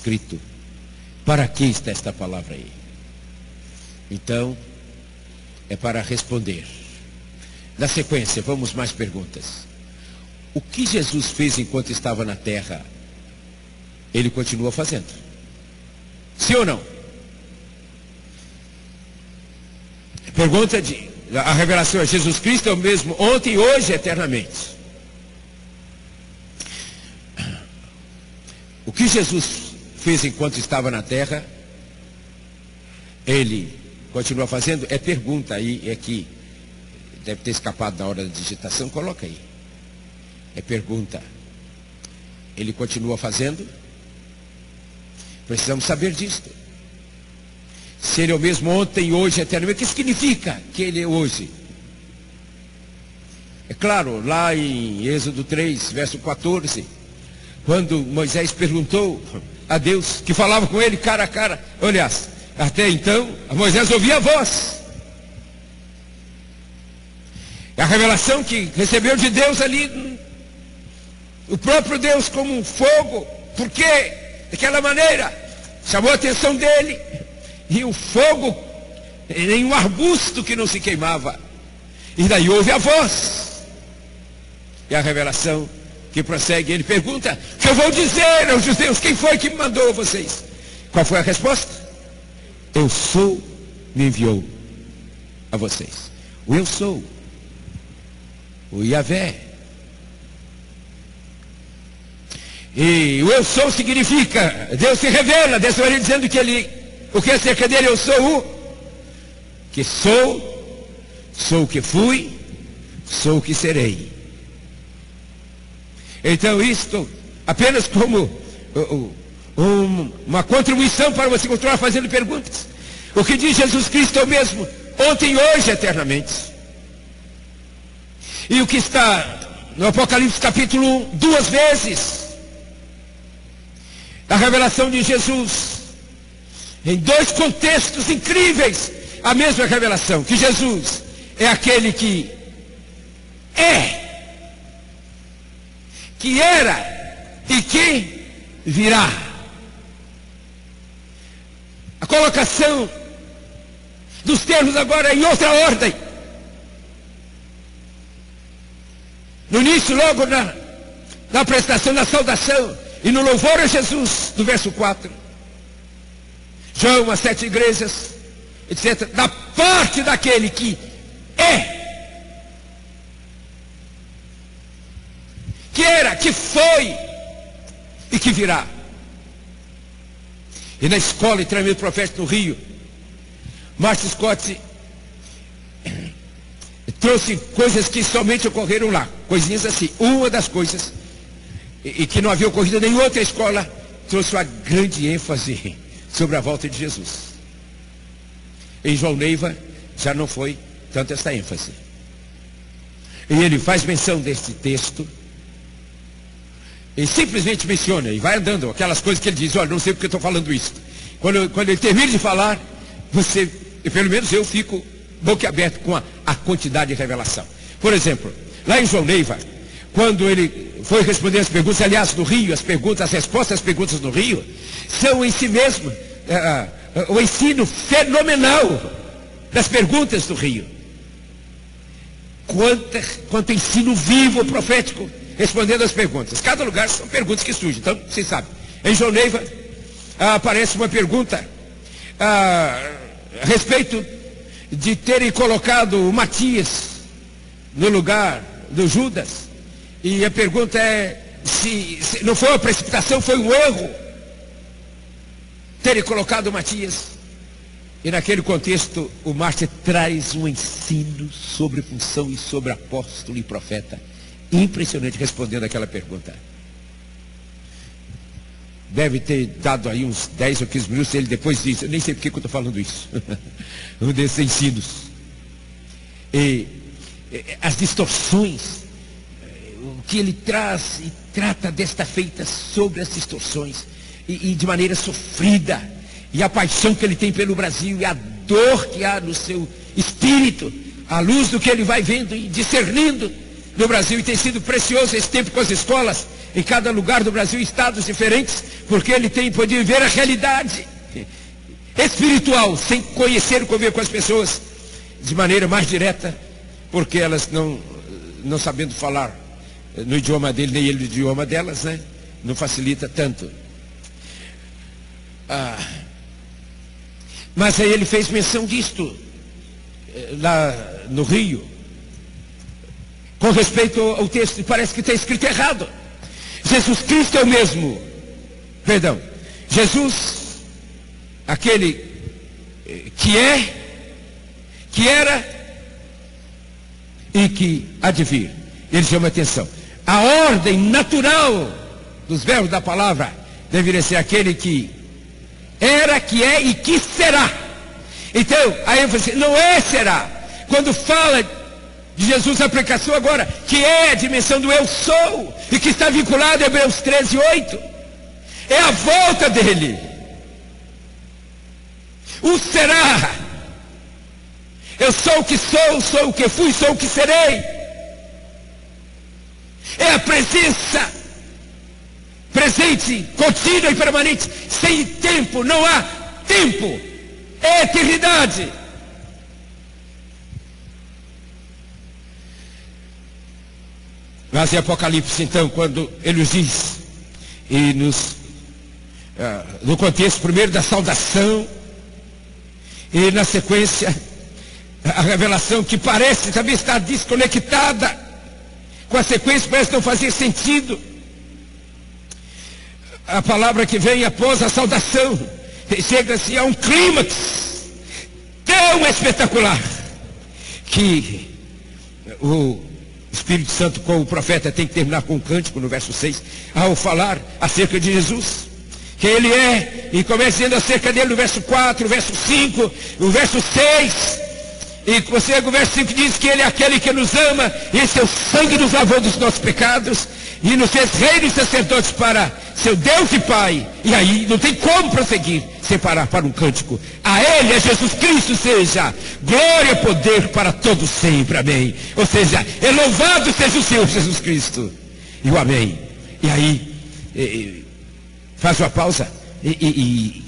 escrito. Para que está esta palavra aí? Então, é para responder. Na sequência, vamos mais perguntas. O que Jesus fez enquanto estava na terra, Ele continua fazendo. Sim ou não? Pergunta a revelação é: Jesus Cristo é o mesmo ontem, hoje e eternamente. O que Jesus fez enquanto estava na terra, Ele continua fazendo? É pergunta aí, é que deve ter escapado na hora da digitação, coloca aí. É pergunta. Ele continua fazendo? Precisamos saber disso. Se Ele é o mesmo ontem, hoje, eternamente, o que significa que Ele é hoje? É claro, lá em Êxodo 3, verso 14, quando Moisés perguntou a Deus, que falava com ele cara a cara, aliás, até então, Moisés ouvia a voz. A revelação que recebeu de Deus ali, o próprio Deus como um fogo, porque daquela maneira chamou a atenção dele, e o fogo em um arbusto que não se queimava, e daí ouve a voz, e a revelação que prossegue, ele pergunta: o que eu vou dizer aos judeus? Quem foi que me mandou vocês? Qual foi a resposta? Eu sou, me enviou a vocês. O eu sou, o Yahvé. E o eu sou significa, Deus se revela dessa maneira, dizendo que Ele, o que acerca dele: eu sou o que sou o que fui, sou o que serei. Então isto apenas como uma contribuição para você continuar fazendo perguntas. O que diz Jesus Cristo é o mesmo ontem, hoje, eternamente. E o que está no Apocalipse capítulo 1, 2 vezes, a revelação de Jesus, em 2 contextos incríveis, a mesma revelação, que Jesus é aquele que é, que era e que virá. A colocação dos termos agora é em outra ordem. No início, logo na prestação da saudação e no louvor a Jesus, do verso 4, João, as 7 igrejas, etc., da parte daquele que é, que era, que foi e que virá. E na escola e treinamento profético no Rio, Martin Scott trouxe coisas que somente ocorreram lá, coisinhas assim. Uma das coisas, e que não havia ocorrido em nenhuma outra escola, trouxe uma grande ênfase sobre a volta de Jesus. Em João Neiva já não foi tanto essa ênfase. E ele faz menção deste texto, e simplesmente menciona, e vai andando, aquelas coisas que ele diz: olha, não sei porque eu estou falando isso. Quando ele termina de falar, você, e pelo menos eu fico boquiaberto com a quantidade de revelação. Por exemplo, lá em João Neiva, quando ele foi responder as perguntas, aliás, no Rio, as respostas às perguntas no Rio, são em si mesmo o ensino fenomenal das perguntas do Rio. Quanto ensino vivo, profético, respondendo às perguntas. Cada lugar são perguntas que surgem, então vocês sabem. Em João Neiva aparece uma pergunta a respeito de terem colocado o Matias no lugar do Judas. E a pergunta é se não foi uma precipitação, foi um erro terem colocado o Matias. E naquele contexto o Mártir traz um ensino sobre função e sobre apóstolo e profeta impressionante, respondendo aquela pergunta. Deve ter dado aí uns 10 ou 15 minutos. Ele depois diz: eu nem sei porque que eu estou falando isso. Um desses ensinos. E as distorções, o que ele traz e trata desta feita sobre as distorções, e de maneira sofrida, e a paixão que ele tem pelo Brasil, e a dor que há no seu espírito, à luz do que ele vai vendo e discernindo no Brasil. E tem sido precioso esse tempo com as escolas, em cada lugar do Brasil, estados diferentes, porque ele tem podido ver a realidade espiritual, sem conhecer e conviver com as pessoas de maneira mais direta, porque elas não sabendo falar no idioma dele, nem ele no idioma delas, né? Não facilita tanto. Mas aí ele fez menção disto, lá no Rio, com respeito ao texto, parece que está escrito errado. Jesus Cristo é o mesmo, perdão, Jesus, aquele que é, que era e que há de vir. Ele chama atenção. A ordem natural dos verbos da palavra deveria ser aquele que era, que é e que será. Então, a ênfase não é será. Quando fala de Jesus, a aplicação agora, que é a dimensão do eu sou, e que está vinculado a Hebreus 13:8. É a volta dele. O será. Eu sou o que sou o que fui, sou o que serei. É a presença presente, contínua e permanente, sem tempo, não há tempo, é eternidade. Mas em Apocalipse, então, quando ele nos diz, e no contexto primeiro da saudação, e na sequência, a revelação que parece também estar desconectada com a sequência, parece não fazer sentido. A palavra que vem após a saudação chega-se a um clímax tão espetacular que o Espírito Santo, com o profeta, tem que terminar com um cântico no verso 6, ao falar acerca de Jesus, que ele é, e começa dizendo acerca dele no verso 4, o verso 5, o verso 6, e você, o verso 5 diz que ele é aquele que nos ama, e seu sangue nos lavou dos nossos pecados, e nos fez reis e sacerdotes para seu Deus e Pai. E aí não tem como prosseguir, separar para um cântico. A ele, a Jesus Cristo, seja glória e poder para todos sempre, amém. Ou seja, é louvado seja o Senhor Jesus Cristo. E o amém. E aí faz uma pausa e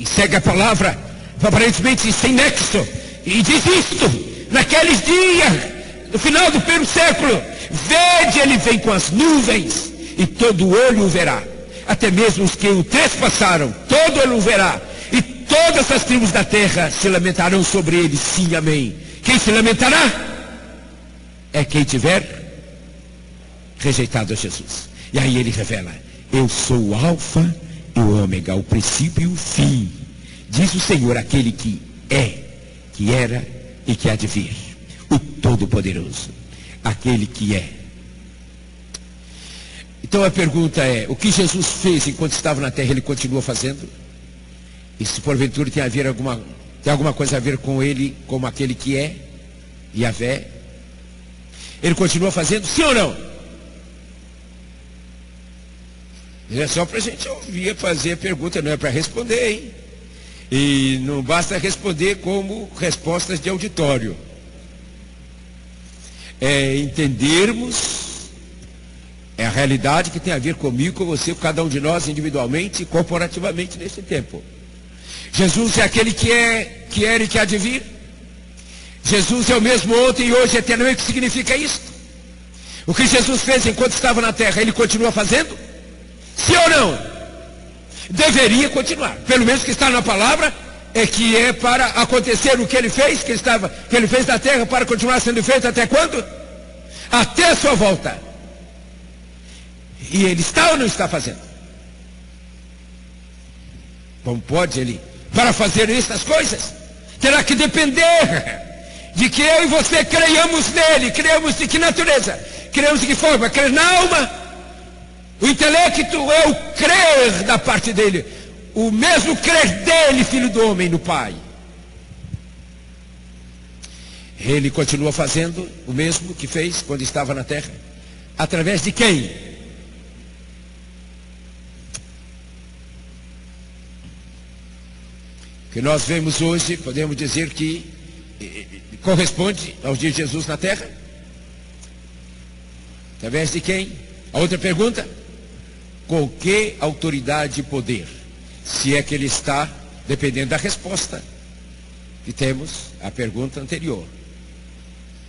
segue a palavra, aparentemente sem nexo, e diz isto: naqueles dias, no final do primeiro século, vede, ele vem com as nuvens, e todo olho o verá, até mesmo os que o trespassaram, todo olho o verá, e todas as tribos da terra se lamentarão sobre ele, sim, amém. Quem se lamentará é quem tiver rejeitado a Jesus. E aí ele revela: eu sou o alfa e o ômega, o princípio e o fim, diz o Senhor, aquele que é, que era e que há de vir, o Todo-Poderoso, aquele que é. Então a pergunta é: o que Jesus fez enquanto estava na terra, ele continua fazendo? E se porventura tem alguma coisa a ver com ele, como aquele que é, Yahvé, ele continua fazendo, sim ou não? É só para a gente ouvir, fazer a pergunta, não é para responder, hein? E não basta responder como respostas de auditório. É entendermos a realidade que tem a ver comigo, com você, com cada um de nós individualmente e corporativamente nesse tempo. Jesus é aquele que é, que era e que há de vir. Jesus é o mesmo ontem e hoje eternamente. O que significa isso? O que Jesus fez enquanto estava na terra, ele continua fazendo? Sim ou não? Deveria continuar. Pelo menos que está na palavra é que é para acontecer o que ele fez, que ele fez na terra, para continuar sendo feito até quando? Até a sua volta. E ele está ou não está fazendo? Como pode ele, para fazer essas coisas, terá que depender de que eu e você creiamos nele. Creiamos de que natureza? Creiamos de que forma? Crer na alma? O intelecto é o crer da parte dele, o mesmo crer dele, filho do homem, no Pai. Ele continua fazendo o mesmo que fez quando estava na terra. Através de quem? O que nós vemos hoje, podemos dizer que corresponde aos dias de Jesus na terra? Através de quem? A outra pergunta? Com que autoridade e poder? Se é que ele está, dependendo da resposta que temos à pergunta anterior.